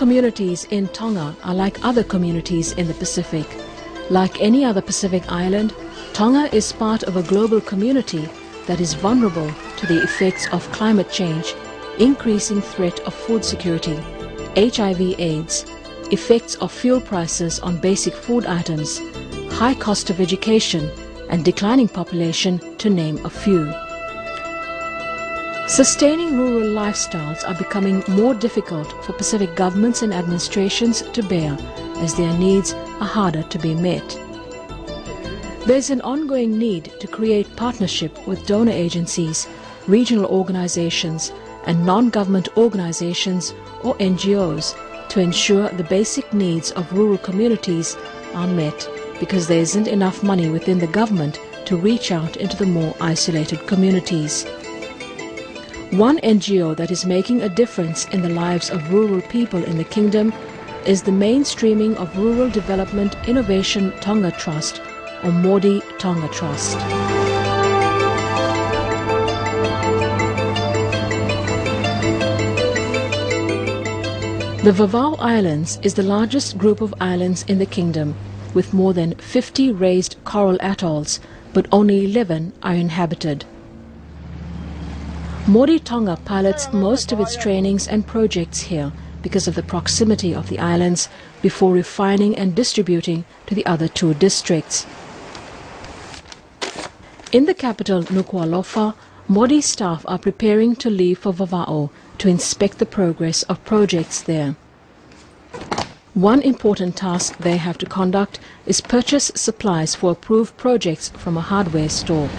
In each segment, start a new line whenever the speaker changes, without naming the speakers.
communities in Tonga are like other communities in the Pacific. Like any other Pacific island, Tonga is part of a global community that is vulnerable to the effects of climate change, increasing threat of food security, HIV/AIDS, effects of fuel prices on basic food items, high cost of education, and declining population, to name a few. Sustaining rural lifestyles are becoming more difficult for Pacific governments and administrations to bear, as their needs are harder to be met. There is an ongoing need to create partnership with donor agencies, regional organizations, and non-government organizations or NGOs to ensure the basic needs of rural communities are met, because there isn't enough money within the government to reach out into the more isolated communities. One NGO that is making a difference in the lives of rural people in the kingdom is the Mainstreaming of Rural Development Innovation Tonga Trust, or Modi Tonga Trust. The Vavau Islands is the largest group of islands in the kingdom, with more than 50 raised coral atolls, but only 11 are inhabited. Modi Tonga pilots most of its trainings and projects here because of the proximity of the islands, before refining and distributing to the other 2 districts. In the capital, Nuku'alofa, Modi staff are preparing to leave for Vava'o to inspect the progress of projects there. One important task they have to conduct is purchase supplies for approved projects from a hardware store.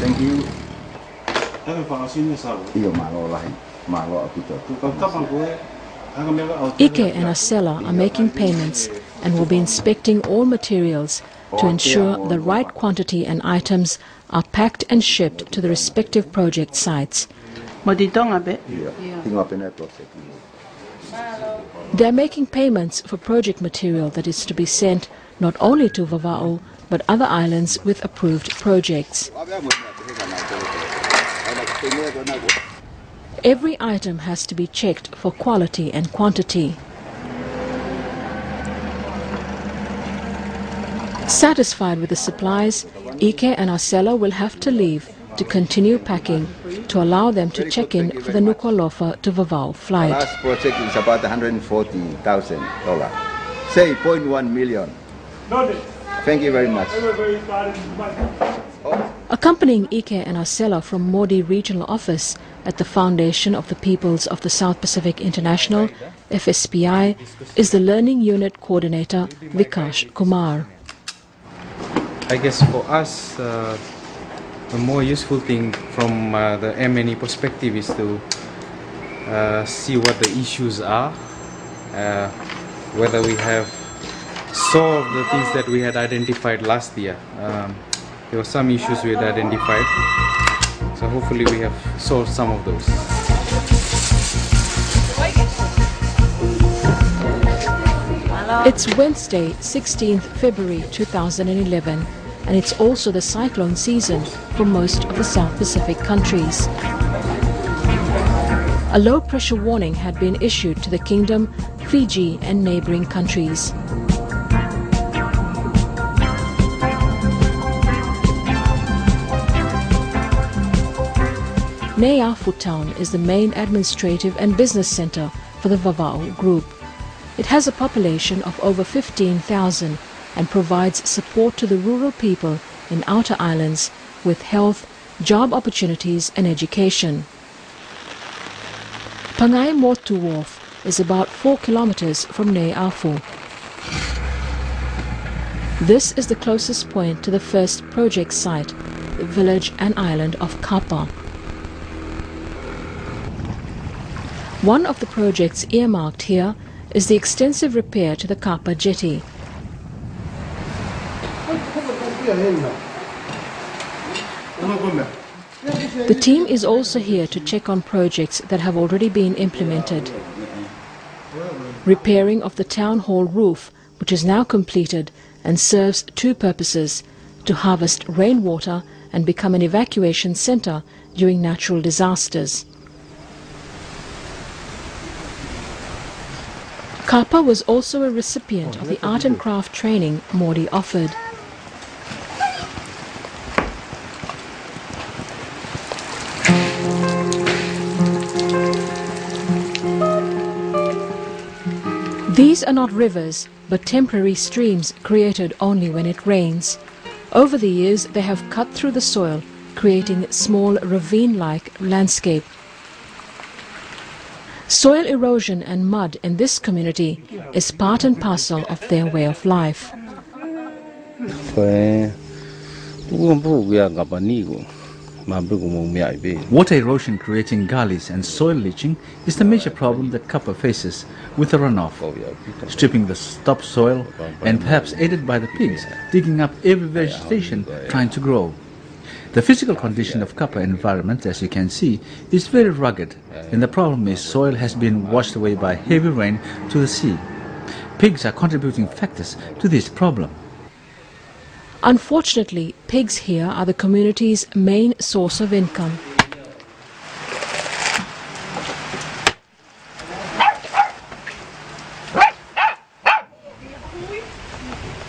Thank you.
Ike and Acela are making payments and will be inspecting all materials to ensure the right quantity and items are packed and shipped to the respective project sites. They are making payments for project material that is to be sent not only to Vava'o but other islands with approved projects. Every item has to be checked for quality and quantity. Satisfied with the supplies, Ike and Acela will have to leave to continue packing to allow them to check in for the Nuku'alofa to Vava'o flight.
The last project is about $140,000. Say 0.1 million. Thank you very much.
Accompanying Ike and Acela from Modi Regional Office at the Foundation of the Peoples of the South Pacific International, FSPI, is the Learning Unit Coordinator Vikash Kumar.
I guess for us, the more useful thing from the M&E perspective is to see what the issues are, whether we have solved the things that we had identified last year. There were some issues we had identified, so hopefully we have solved some of those.
It's Wednesday, 16th February 2011, and it's also the cyclone season for most of the South Pacific countries. A low-pressure warning had been issued to the Kingdom, Fiji and neighboring countries. Neafu town is the main administrative and business center for the Vava'o group. It has a population of over 15,000 and provides support to the rural people in outer islands with health, job opportunities and education. Pangai Motu Wharf is about 4 kilometers from Neafu. This is the closest point to the first project site, the village and island of Kapa. One of the projects earmarked here is the extensive repair to the Kapa jetty. The team is also here to check on projects that have already been implemented. Repairing of the town hall roof, which is now completed and serves 2 purposes: to harvest rainwater and become an evacuation center during natural disasters. Kapa was also a recipient of the art and craft training Modi offered. These are not rivers, but temporary streams created only when it rains. Over the years, they have cut through the soil, creating small ravine-like landscape. Soil erosion and mud in this community is part and parcel of their way of life.
Water erosion creating gullies and soil leaching is the major problem that Kapa faces with the runoff. Stripping the topsoil and perhaps aided by the pigs digging up every vegetation trying to grow. The physical condition of Kapa environment, as you can see, is very rugged, and the problem is soil has been washed away by heavy rain to the sea. Pigs are contributing factors to this problem.
Unfortunately, pigs here are the community's main source of income.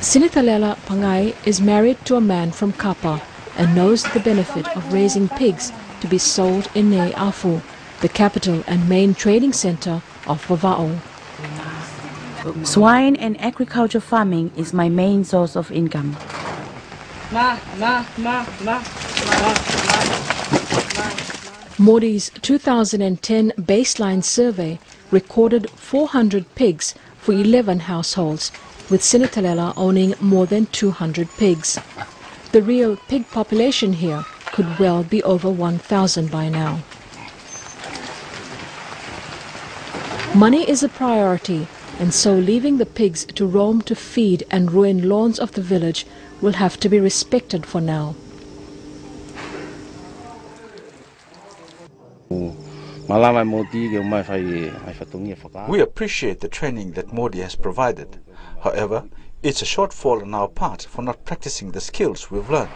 Sinithalela Pangai is married to a man from Kapa and knows the benefit of raising pigs to be sold in Nei Afu, the capital and main trading center of Vava'o.
Swine and agriculture farming is my main source of income.
Modi's 2010 baseline survey recorded 400 pigs for 11 households, with Sinithalela owning more than 200 pigs. The real pig population here could well be over 1,000 by now. Money is a priority, and so leaving the pigs to roam to feed and ruin lawns of the village will have to be respected for now.
We appreciate the training that Modi has provided. However, it's a shortfall on our part for not practicing the skills we've learned.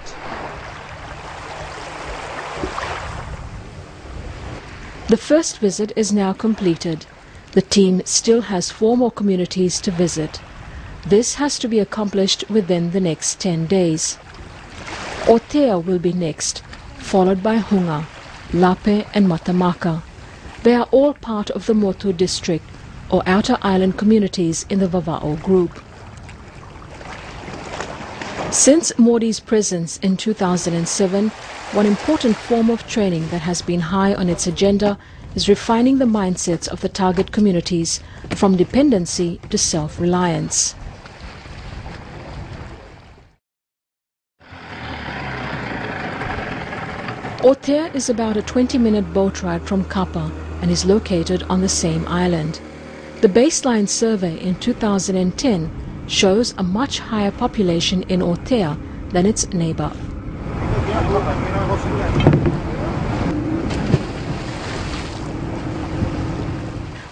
The first visit is now completed. The team still has 4 more communities to visit. This has to be accomplished within the next 10 days. Otea will be next, followed by Hunga, Lape and Matamaka. They are all part of the Motu district, or outer island communities in the Vava'o group. Since Modi's presence in 2007, one important form of training that has been high on its agenda is refining the mindsets of the target communities from dependency to self-reliance. Otea is about a 20-minute boat ride from Kapa and is located on the same island. The baseline survey in 2010 shows a much higher population in Otea than its neighbor.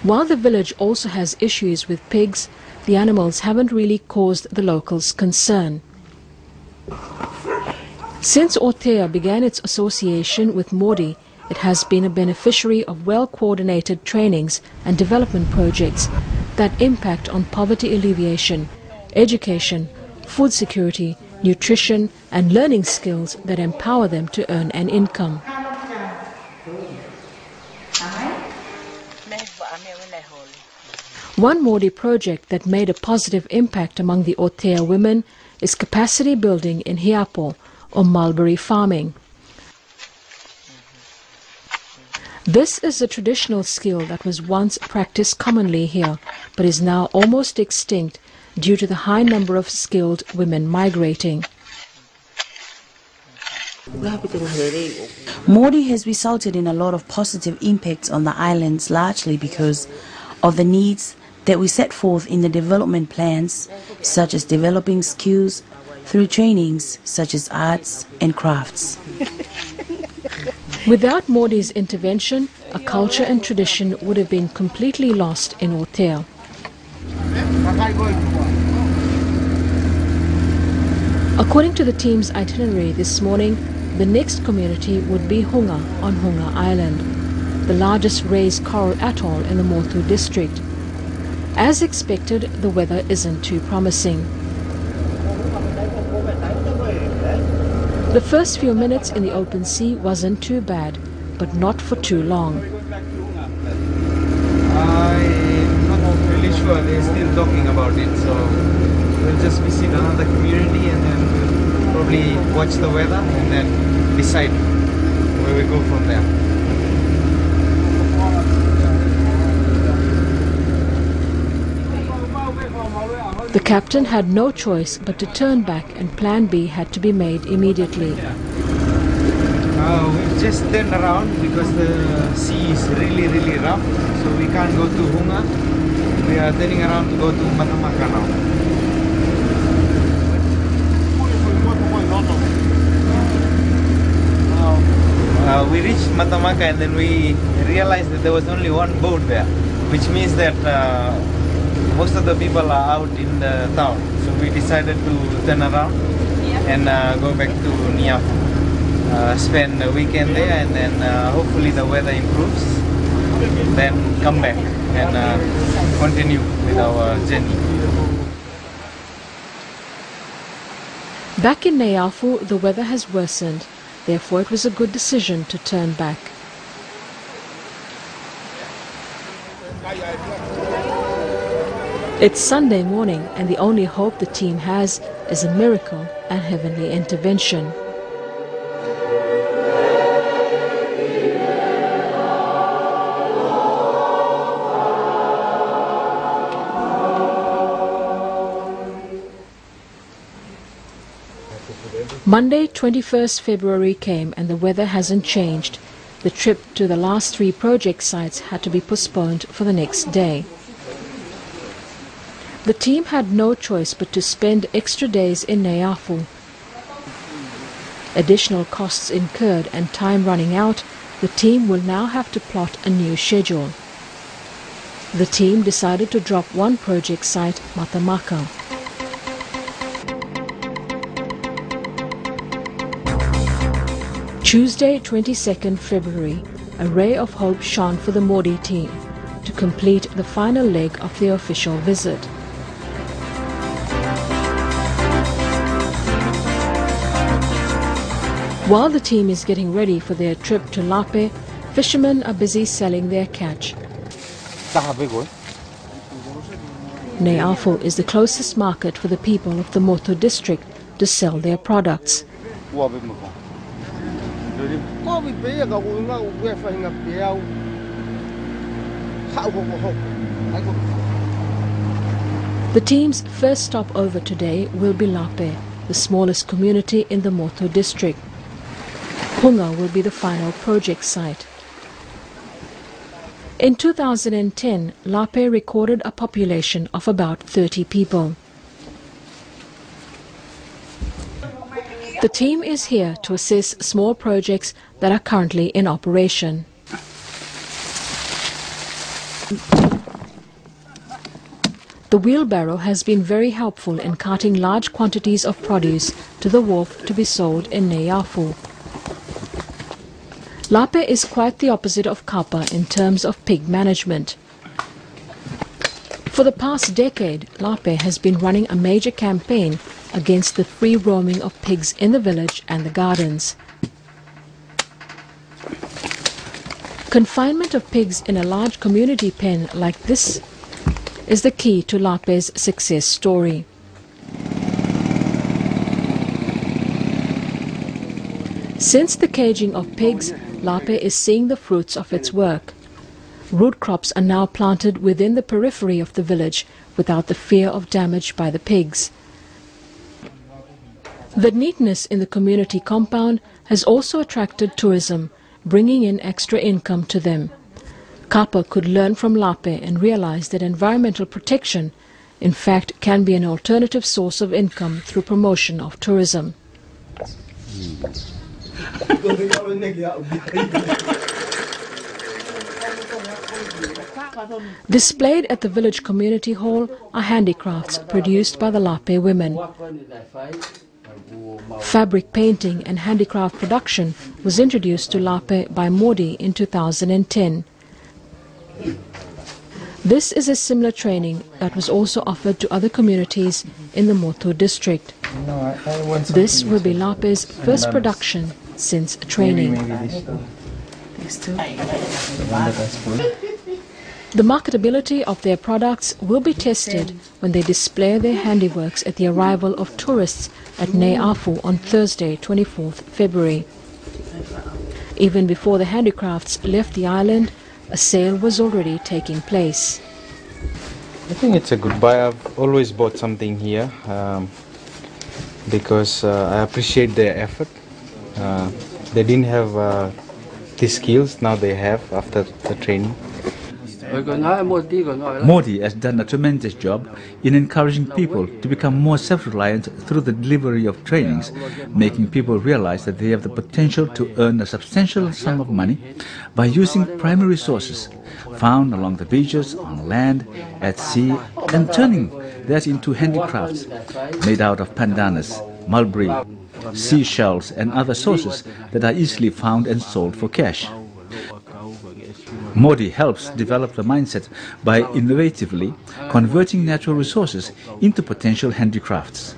While the village also has issues with pigs, the animals haven't really caused the locals concern. Since Otea began its association with Modi, it has been a beneficiary of well-coordinated trainings and development projects that impact on poverty alleviation, education, food security, nutrition and learning skills that empower them to earn an income. One Modi project that made a positive impact among the Otea women is capacity building in Hiapo, or mulberry farming. This is a traditional skill that was once practiced commonly here, but is now almost extinct due to the high number of skilled women migrating.
Modi has resulted in a lot of positive impacts on the islands, largely because of the needs that we set forth in the development plans, such as developing skills through trainings such as arts and crafts.
Without Modi's intervention, a culture and tradition would have been completely lost in Otea. According to the team's itinerary this morning, the next community would be Hunga on Hunga Island, the largest raised coral atoll in the Motu district. As expected, the weather isn't too promising. The first few minutes in the open sea wasn't too bad, but not for too long.
I'm not really sure, they're still talking about it, so we'll just visit another community and then we'll probably watch the weather and then decide where we go from there.
The captain had no choice but to turn back, and plan B had to be made immediately.
We've just turned around because the sea is really rough, so we can't go to Hunga. We are turning around to go to Matamaka now. We reached Matamaka and then we realized that there was only one boat there, which means that most of the people are out in the town. So we decided to turn around and go back to Niafu. Spend the weekend there and then hopefully the weather improves, then come back and continue with our journey.
Back in Niafu, the weather has worsened, therefore it was a good decision to turn back. It's Sunday morning and the only hope the team has is a miracle and heavenly intervention. Monday, 21st February came and the weather hasn't changed. The trip to the last 3 project sites had to be postponed for the next day. The team had no choice but to spend extra days in Niafu. Additional costs incurred and time running out, the team will now have to plot a new schedule. The team decided to drop one project site, Matamaka. Tuesday, 22nd February, a ray of hope shone for the Modi team to complete the final leg of their official visit. While the team is getting ready for their trip to Lape, fishermen are busy selling their catch. Niafu is the closest market for the people of the Moto district to sell their products. The team's first stop over today will be Lape, the smallest community in the Moto district. Hunga will be the final project site. In 2010, Lape recorded a population of about 30 people. The team is here to assist small projects that are currently in operation. The wheelbarrow has been very helpful in carting large quantities of produce to the wharf to be sold in Niafu. Lape is quite the opposite of Kapa in terms of pig management. For the past decade, Lape has been running a major campaign against the free roaming of pigs in the village and the gardens. Confinement of pigs in a large community pen like this is the key to Lape's success story. Since the caging of pigs, Lape is seeing the fruits of its work. Root crops are now planted within the periphery of the village without the fear of damage by the pigs. The neatness in the community compound has also attracted tourism, bringing in extra income to them. Kapa could learn from Lape and realize that environmental protection, in fact, can be an alternative source of income through promotion of tourism. Displayed at the village community hall are handicrafts produced by the Lape women. Fabric painting and handicraft production was introduced to Lape by Modi in 2010. This is a similar training that was also offered to other communities in the Mothu district. This will be Lape's first production since training. The marketability of their products will be tested when they display their handiworks at the arrival of tourists at Nei Afu on Thursday, 24th February. Even before the handicrafts left the island, a sale was already taking place.
I think it's a good buy. I've always bought something here because I appreciate their effort. They didn't have these skills, now they have after the training.
Modi has done a tremendous job in encouraging people to become more self-reliant through the delivery of trainings, making people realize that they have the potential to earn a substantial sum of money by using primary resources found along the beaches, on land, at sea, and turning that into handicrafts made out of pandanus, mulberry, seashells and other sources that are easily found and sold for cash. Modi helps develop the mindset by innovatively converting natural resources into potential handicrafts.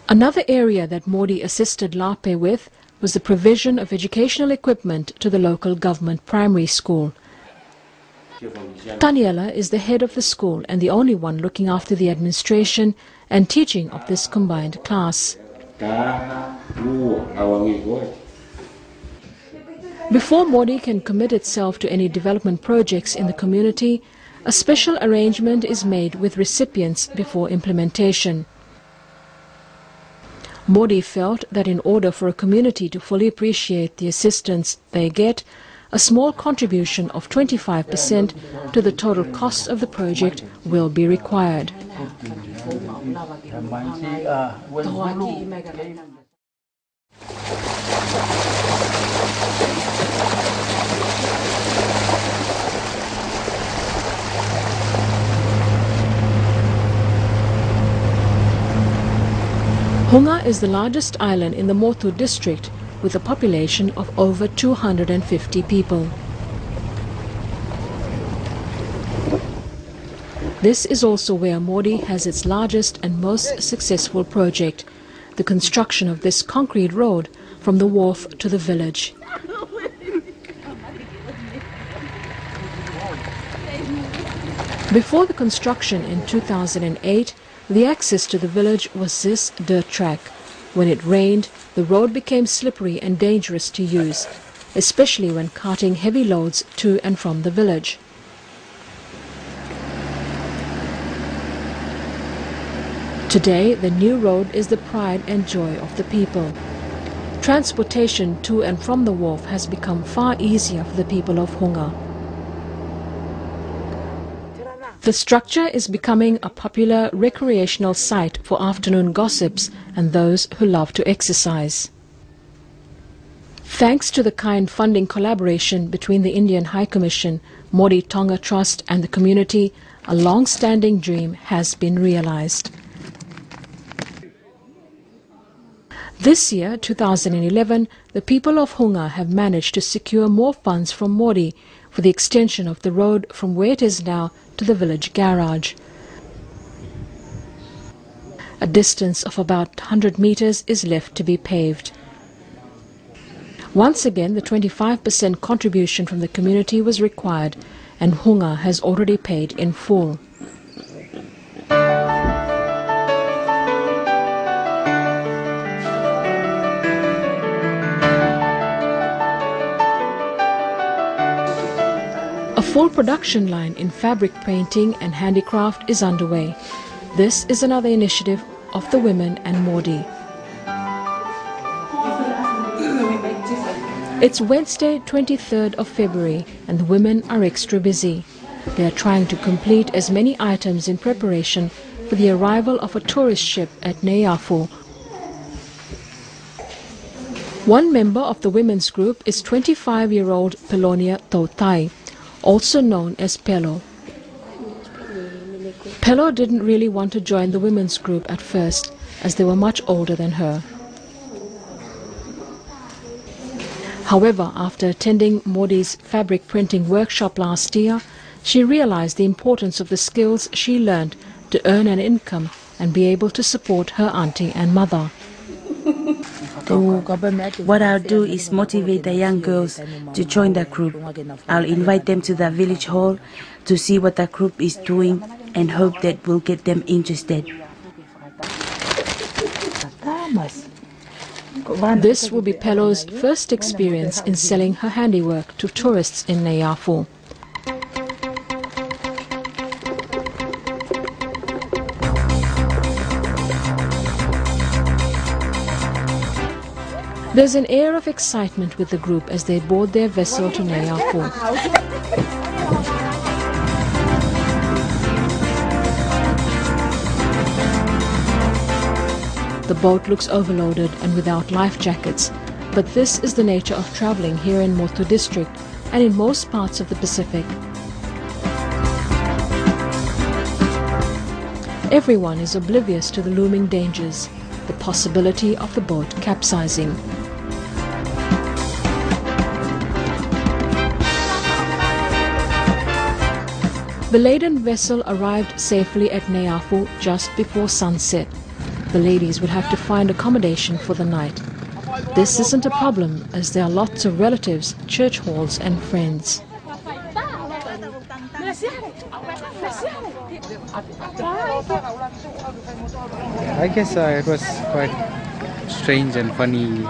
Another area that Modi assisted Lape with was the provision of educational equipment to the local government primary school. Taniela is the head of the school and the only one looking after the administration and teaching of this combined class. Before Modi can commit itself to any development projects in the community, a special arrangement is made with recipients before implementation. Modi felt that in order for a community to fully appreciate the assistance they get, a small contribution of 25% to the total cost of the project will be required. Hunga is the largest island in the Mothu district with a population of over 250 people. This is also where Modi has its largest and most successful project, the construction of this concrete road from the wharf to the village. Before the construction in 2008, the access to the village was this dirt track. When it rained, the road became slippery and dangerous to use, especially when carting heavy loads to and from the village. Today, the new road is the pride and joy of the people. Transportation to and from the wharf has become far easier for the people of Hunga. The structure is becoming a popular recreational site for afternoon gossips and those who love to exercise. Thanks to the kind funding collaboration between the Indian High Commission, Modi Tonga Trust and the community, a long-standing dream has been realized. This year, 2011, the people of Hunga have managed to secure more funds from Modi for the extension of the road from where it is now to the village garage. A distance of about 100 meters is left to be paved. Once again, the 25% contribution from the community was required, and Hunga has already paid in full. A full production line in fabric painting and handicraft is underway. This is another initiative of the women and Modi. It's Wednesday, 23rd of February, and the women are extra busy. They are trying to complete as many items in preparation for the arrival of a tourist ship at Nei Afu. One member of the women's group is 25-year-old Pelonia Tautai, also known as Pelo. Pelo didn't really want to join the women's group at first, as they were much older than her. However, after attending Modi's fabric printing workshop last year, She realized the importance of the skills she learned to earn an income and be able to support her auntie and mother.
What I'll do is motivate the young girls to join the group. I'll invite them to the village hall to see what the group is doing and hope that will get them interested.
This will be Pelo's first experience in selling her handiwork to tourists in Neyafu. There's an air of excitement with the group as they board their vessel to Neyafu. The boat looks overloaded and without life jackets, but this is the nature of traveling here in Motu district and in most parts of the Pacific. Everyone is oblivious to the looming dangers, the possibility of the boat capsizing. The laden vessel arrived safely at Neyafu just before sunset. The ladies would have to find accommodation for the night. This isn't a problem as there are lots of relatives, church halls and friends.
I guess it was quite strange and funny.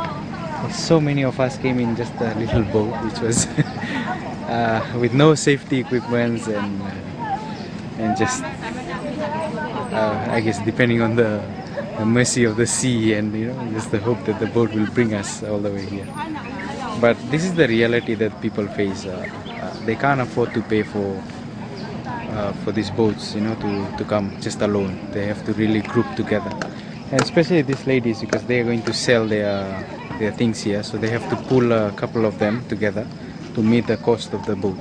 So many of us came in just a little boat, which was with no safety equipment and just I guess depending on the mercy of the sea and just the hope that the boat will bring us all the way here. But this is the reality that people face. They can't afford to pay for these boats, to come just alone. They have to really group together, and especially these ladies because they are going to sell their things here, so they have to pull a couple of them together to meet the cost of the boat.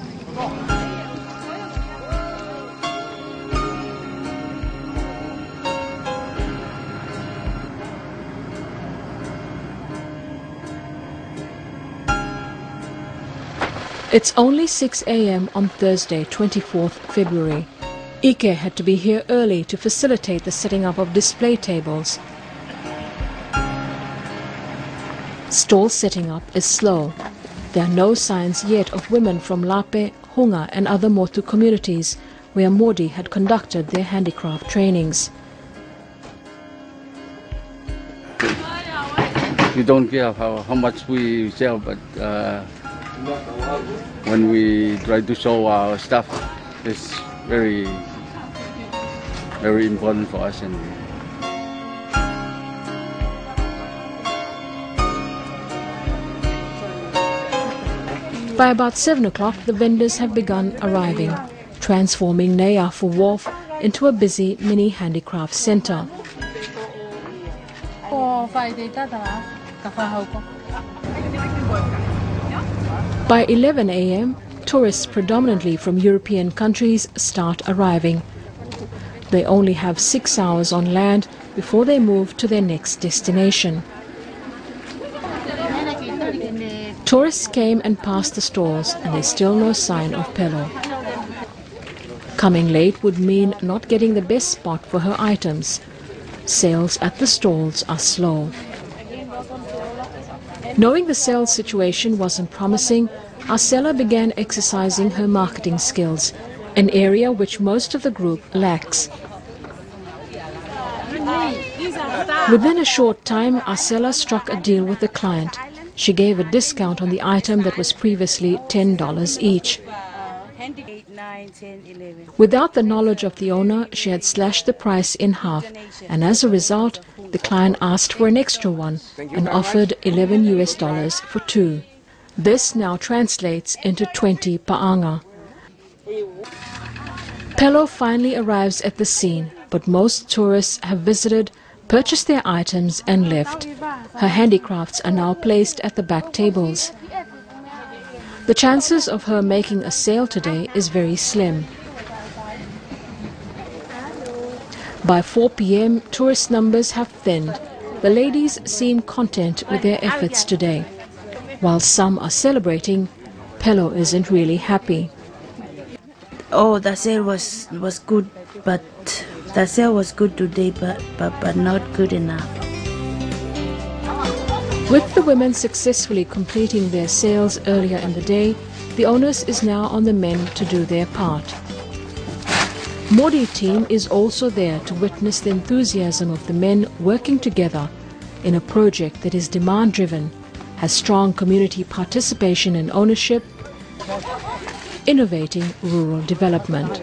It's only 6 a.m. on Thursday, 24th February. Ike had to be here early to facilitate the setting up of display tables. Stall setting up is slow. There are no signs yet of women from Lape, Hunga and other Motu communities where Modi had conducted their handicraft trainings.
We don't care how much we sell, but when we try to show our stuff, it's very, very important for us. And
by about 7 o'clock, the vendors have begun arriving, transforming Neyafu Wharf into a busy mini handicraft center. By 11 a.m., tourists predominantly from European countries start arriving. They only have 6 hours on land before they move to their next destination. Tourists came and passed the stalls and there's still no sign of Pelo. Coming late would mean not getting the best spot for her items. Sales at the stalls are slow. Knowing the sales situation wasn't promising, our seller began exercising her marketing skills, an area which most of the group lacks. Within a short time, our seller struck a deal with the client. She gave a discount on the item that was previously $10 each. Without the knowledge of the owner, she had slashed the price in half, and as a result, the client asked for an extra one and offered $11 for 2. This now translates into 20 pa'anga. Pelo finally arrives at the scene, but most tourists have visited, purchased their items and left. Her handicrafts are now placed at the back tables. The chances of her making a sale today is very slim. By 4 p.m., tourist numbers have thinned. The ladies seem content with their efforts today. While some are celebrating, Pelo isn't really happy.
Oh, the sale was good, but the sale was good today, but not good enough.
With the women successfully completing their sales earlier in the day, the onus is now on the men to do their part. Modi team is also there to witness the enthusiasm of the men working together in a project that is demand-driven, has strong community participation and ownership, innovating rural development.